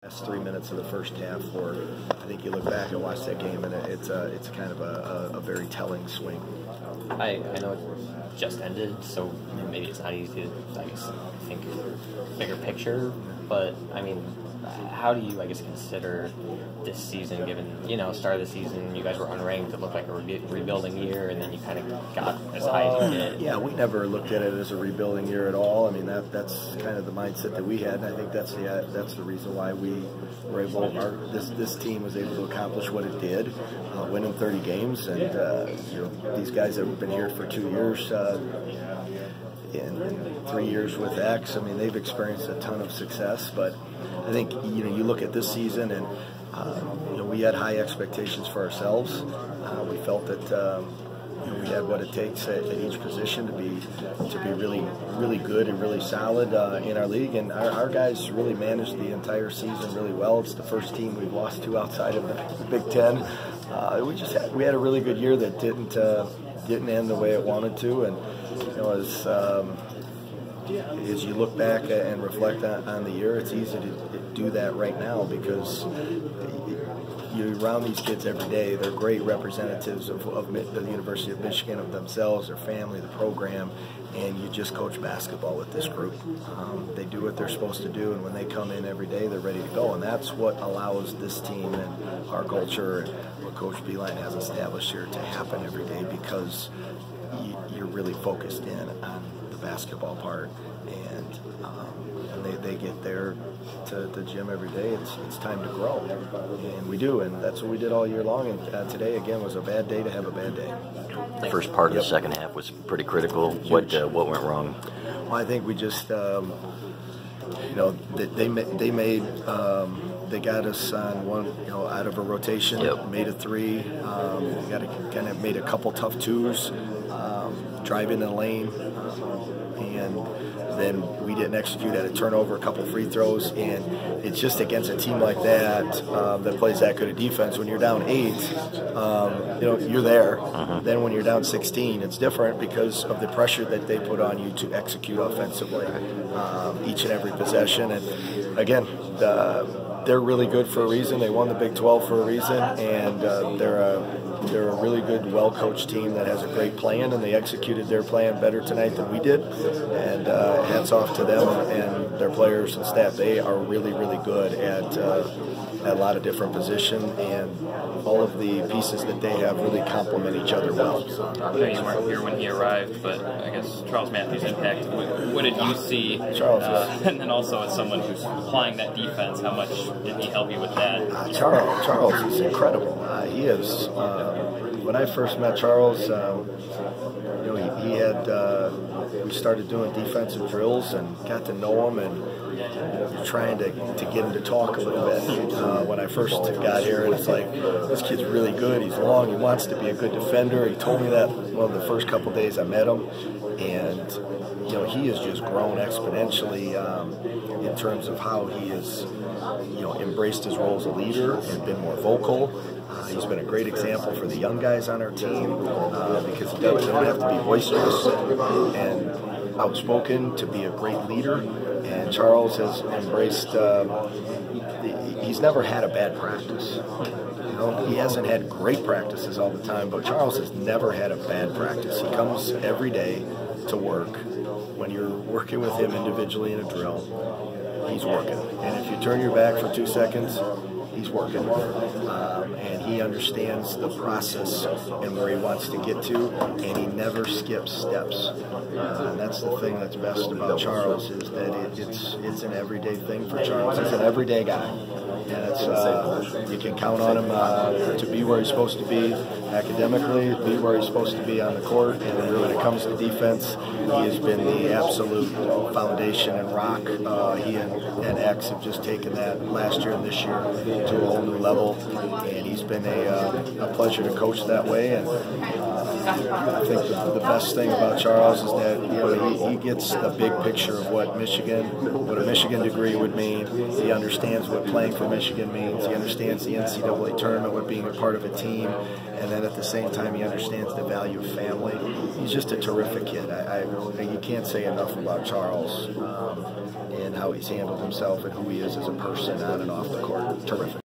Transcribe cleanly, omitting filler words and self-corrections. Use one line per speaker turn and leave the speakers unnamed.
Last 3 minutes of the first half, where I think you look back and watch that game, and it's kind of a very telling swing.
I know it just ended, so maybe it's not easy to, I guess, think bigger picture, but I mean, how do you, I guess, consider this season, given, start of the season, you guys were unranked, it looked like a rebuilding year, and then you kind of got as high as you did?
Yeah, we never looked at it as a rebuilding year at all. I mean, that's kind of the mindset that we had, and I think that's the reason why we were able, this team was able to accomplish what it did, winning 30 games, and these guys that have been here for 2 years, and 3 years with X, I mean, they've experienced a ton of success, but I think, you look at this season, and we had high expectations for ourselves. We felt that we had what it takes at each position to be really good and really solid in our league, and our guys really managed the entire season really well. It's the first team we've lost to outside of the Big Ten. We had a really good year that didn't end the way it wanted to, and as you look back and reflect on the year, it's easy to do that right now because you're around these kids every day. They're great representatives of the University of Michigan, of themselves, their family, the program, and you just coach basketball with this group. They do what they're supposed to do, and when they come in every day, they're ready to go, and that's what allows this team and our culture and what Coach Beeline has established here to happen every day, because you're really focused in on the basketball part, and they get there to the gym every day. It's time to grow, and we do, and that's what we did all year long, and today again was a bad day to have a bad day.
The first part of the second half was pretty critical. What went wrong?
Well, I think we just they got us on one, out of a rotation.
Yep.
Made a three. Kind of made a couple tough twos, drive in the lane, and then we didn't execute at a turnover, a couple free throws, and it's just against a team like that that plays that good of defense. When you're down 8, you're there. Then when you're down 16, it's different because of the pressure that they put on you to execute offensively each and every possession. And again, they're really good for a reason. They won the Big 12 for a reason, and they're a really good, well-coached team that has a great plan, and they executed their plan better tonight than we did. And hats off to them and their players and staff. They are really, really good at a lot of different positions, and all of the pieces that they have really complement each other well.
I know you weren't here when he arrived, but I guess Charles Matthews' impact, what did you see?
Charles
and then also as someone who's applying that defense, how much did he help you with that?
Charles is incredible. He is. When I first met Charles, he had. We started doing defensive drills and got to know him, and trying to get him to talk a little bit when I first got here. And it's like, this kid's really good. He's long. He wants to be a good defender. He told me that one of the first couple days I met him, and he has just grown exponentially in terms of how he has embraced his role as a leader and been more vocal. He's been a great example for the young guys on our team because they don't have to be boisterous and outspoken to be a great leader. And Charles has embraced, he's never had a bad practice. He hasn't had great practices all the time, but Charles has never had a bad practice. He comes every day to work. When you're working with him individually in a drill, he's working. And if you turn your back for 2 seconds, he's working. And he understands the process and where he wants to get to, and he never skips steps. And that's the thing that's best about Charles, is that it's an everyday thing for Charles. He's an everyday guy. And it's you can count on him to be where he's supposed to be academically, be where he's supposed to be on the court, and when it comes to defense, he has been the absolute foundation and rock. He and X have just taken that last year and this year to a whole new level, and he's been a pleasure to coach that way. And I think the best thing about Charles is that he gets the big picture of what a Michigan degree would mean. He understands what playing for Michigan means. He understands the NCAA tournament, what being a part of a team, and then at the same time he understands the value of family. He's just a terrific kid. You can't say enough about Charles. and how he's handled himself and who he is as a person on and off the court. Terrific.